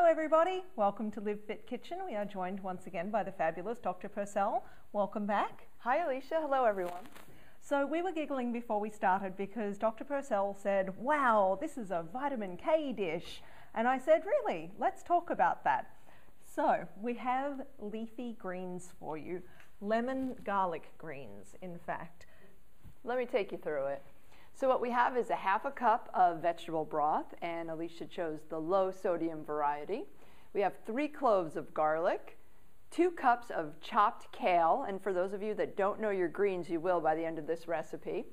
Hello everybody, welcome to LiveFit Kitchen. We are joined once again by the fabulous Dr. Purcell. Welcome back. Hi Alicia, hello everyone. So we were giggling before we started because Dr. Purcell said, wow, this is a vitamin K dish. And I said, really? Let's talk about that. So we have leafy greens for you, lemon garlic greens, in fact. Let me take you through it. So what we have is a half a cup of vegetable broth, and Alicia chose the low sodium variety. We have 3 cloves of garlic, 2 cups of chopped kale, and for those of you that don't know your greens, you will by the end of this recipe.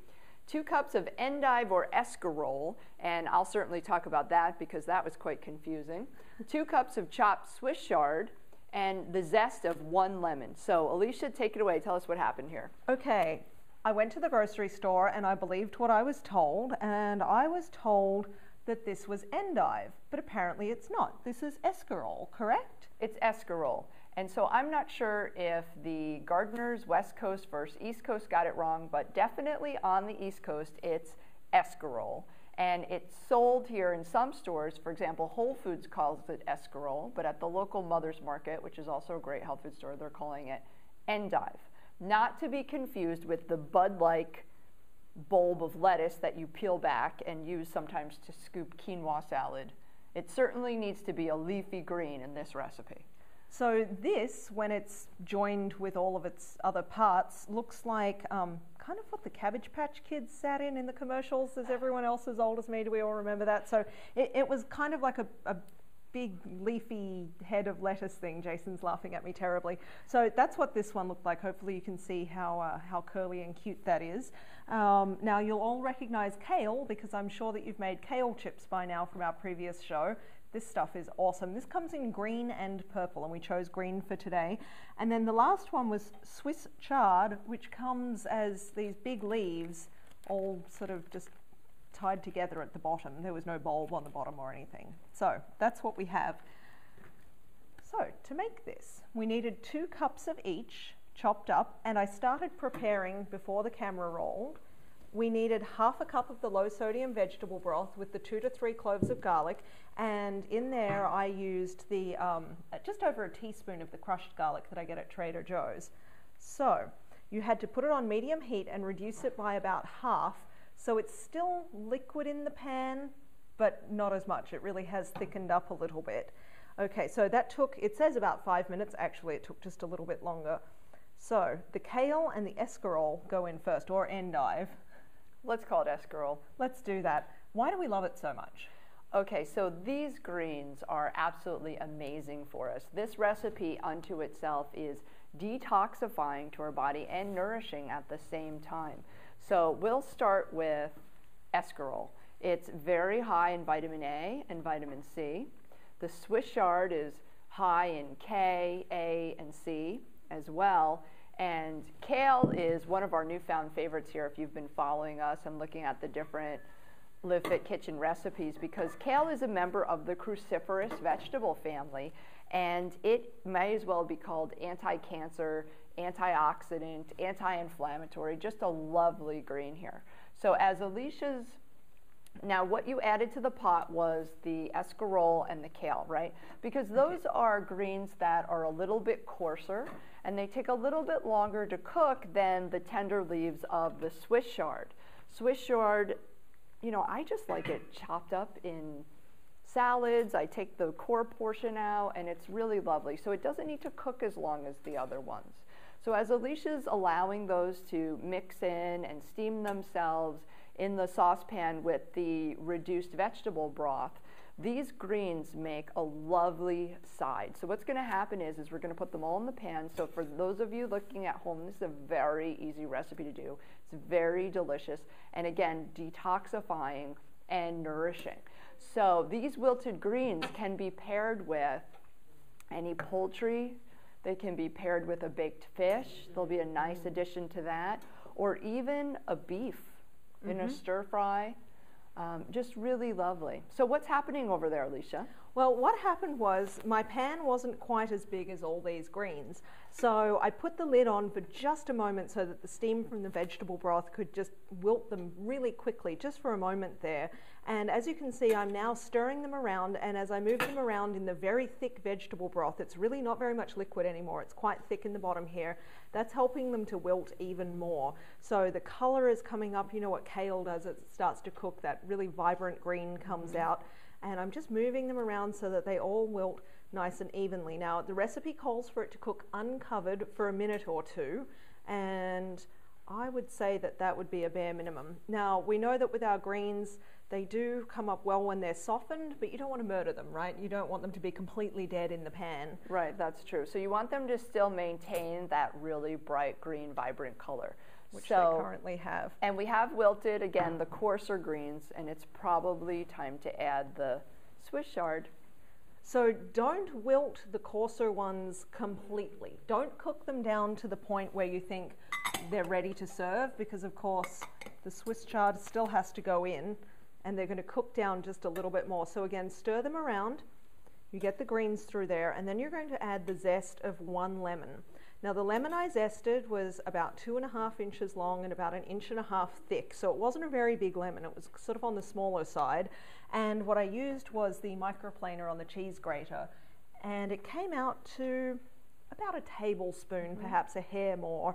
2 cups of endive or escarole, and I'll certainly talk about that because that was quite confusing. 2 cups of chopped Swiss chard, and the zest of 1 lemon. So Alicia, take it away. Tell us what happened here. Okay. I went to the grocery store and I believed what I was told, and I was told that this was endive, but apparently it's not. This is escarole, correct? It's escarole. And so I'm not sure if the gardeners West Coast versus East Coast got it wrong, but definitely on the East Coast it's escarole. And it's sold here in some stores. For example, Whole Foods calls it escarole, but at the local Mother's Market, which is also a great health food store, they're calling it endive. Not to be confused with the bud-like bulb of lettuce that you peel back and use sometimes to scoop quinoa salad. It certainly needs to be a leafy green in this recipe. So this, when it's joined with all of its other parts, looks like kind of what the Cabbage Patch Kids sat in the commercials. Is everyone else as old as me? Do we all remember that? So it was kind of like a big leafy head of lettuce thing. Jason's laughing at me terribly. So that's what this one looked like. Hopefully you can see how curly and cute that is. Now you'll all recognize kale because I'm sure that you've made kale chips by now from our previous show. This stuff is awesome. This comes in green and purple, and we chose green for today. And then the last one was Swiss chard, which comes as these big leaves all sort of just tied together at the bottom. There was no bulb on the bottom or anything. So that's what we have. So to make this, we needed 2 cups of each chopped up, and I started preparing before the camera rolled. We needed half a cup of the low sodium vegetable broth with the 2 to 3 cloves of garlic, and in there I used the just over a teaspoon of the crushed garlic that I get at Trader Joe's. So you had to put it on medium heat and reduce it by about half. So it's still liquid in the pan, but not as much. It really has thickened up a little bit. Okay, so that took, it says about 5 minutes. Actually, it took just a little bit longer. So the kale and the escarole go in first, or endive. Let's call it escarole. Let's do that. Why do we love it so much? Okay, so these greens are absolutely amazing for us. This recipe unto itself is detoxifying to our body and nourishing at the same time. So we'll start with escarole. It's very high in vitamin A and vitamin C. The Swiss chard is high in K, A, and C as well. And kale is one of our newfound favorites here if you've been following us and looking at the different LiveFit Kitchen recipes, because kale is a member of the cruciferous vegetable family, and it may as well be called anti-cancer, antioxidant, anti-inflammatory, just a lovely green here. So as Alicia's, now what you added to the pot was the escarole and the kale, right? Because those are greens that are a little bit coarser and they take a little bit longer to cook than the tender leaves of the Swiss chard. Swiss chard, you know, I just like it chopped up in salads. I take the core portion out and it's really lovely. So it doesn't need to cook as long as the other ones. So as Alicia's allowing those to mix in and steam themselves in the saucepan with the reduced vegetable broth, these greens make a lovely side. So what's going to happen is we're going to put them all in the pan. So for those of you looking at home, this is a very easy recipe to do. It's very delicious and again, detoxifying and nourishing. So these wilted greens can be paired with any poultry. They can be paired with a baked fish. They'll be a nice addition to that. Or even a beef in a stir fry. Just really lovely. So what's happening over there, Alicia? Well, what happened was my pan wasn't quite as big as all these greens. So I put the lid on for just a moment so that the steam from the vegetable broth could just wilt them really quickly, just for a moment there. And as you can see, I'm now stirring them around, and as I move them around in the very thick vegetable broth, it's really not very much liquid anymore. It's quite thick in the bottom here. That's helping them to wilt even more. So the color is coming up. You know what kale does, it starts to cook, that really vibrant green comes out. And I'm just moving them around so that they all wilt nice and evenly. Now, the recipe calls for it to cook uncovered for a minute or two, and I would say that that would be a bare minimum. Now, we know that with our greens, they do come up well when they're softened, but you don't want to murder them, right? You don't want them to be completely dead in the pan. Right, that's true. So you want them to still maintain that really bright green, vibrant color. Which they currently have. And we have wilted, again, the coarser greens, and it's probably time to add the Swiss chard. So don't wilt the coarser ones completely. Don't cook them down to the point where you think they're ready to serve, because of course the Swiss chard still has to go in, and they're going to cook down just a little bit more. So again, stir them around. You get the greens through there, and then you're going to add the zest of 1 lemon. Now, the lemon I zested was about 2.5 inches long and about 1.5 inches thick, so it wasn't a very big lemon. It was sort of on the smaller side. And what I used was the microplaner on the cheese grater, and it came out to about a tablespoon, perhaps a hair more.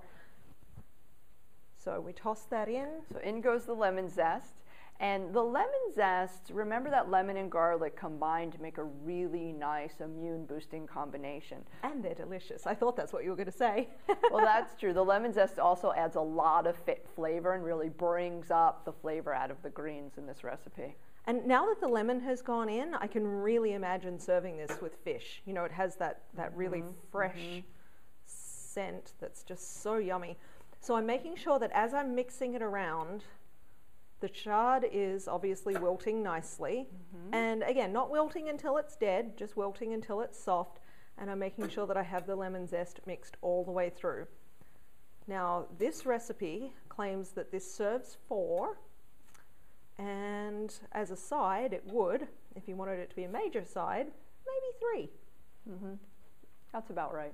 So we toss that in. So in goes the lemon zest. And the lemon zest, remember that lemon and garlic combined to make a really nice immune boosting combination. And they're delicious. I thought that's what you were going to say. Well, that's true. The lemon zest also adds a lot of flavor and really brings up the flavor out of the greens in this recipe. And now that the lemon has gone in, I can really imagine serving this with fish. You know, it has that really fresh scent that's just so yummy. So I'm making sure that as I'm mixing it around, the chard is obviously wilting nicely. And again, not wilting until it's dead, just wilting until it's soft. And I'm making sure that I have the lemon zest mixed all the way through. Now, this recipe claims that this serves 4. And as a side, it would, if you wanted it to be a major side, maybe 3. That's about right.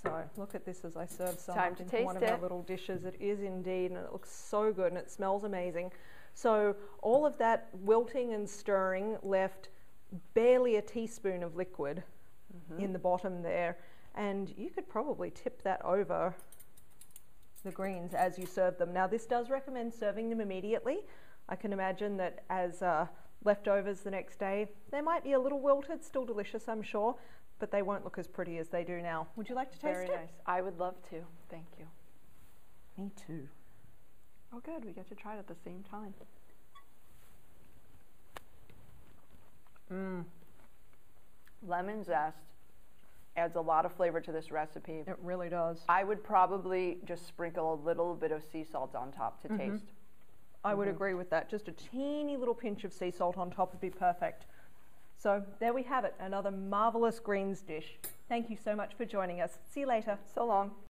So look at this as I serve some Time to into taste one of it. our little dishes. It is indeed, and it looks so good, and it smells amazing. So all of that wilting and stirring left barely a teaspoon of liquid in the bottom there, and you could probably tip that over the greens as you serve them. Now, this does recommend serving them immediately. I can imagine that as leftovers the next day, they might be a little wilted, still delicious, I'm sure, but they won't look as pretty as they do now. Would you like to taste it? Very nice. I would love to. Thank you. Me too. Oh, good. We get to try it at the same time. Lemon zest adds a lot of flavor to this recipe. It really does. I would probably just sprinkle a little bit of sea salt on top to taste. I would agree with that. Just a teeny little pinch of sea salt on top would be perfect. So there we have it, another marvelous greens dish. Thank you so much for joining us. See you later. So long.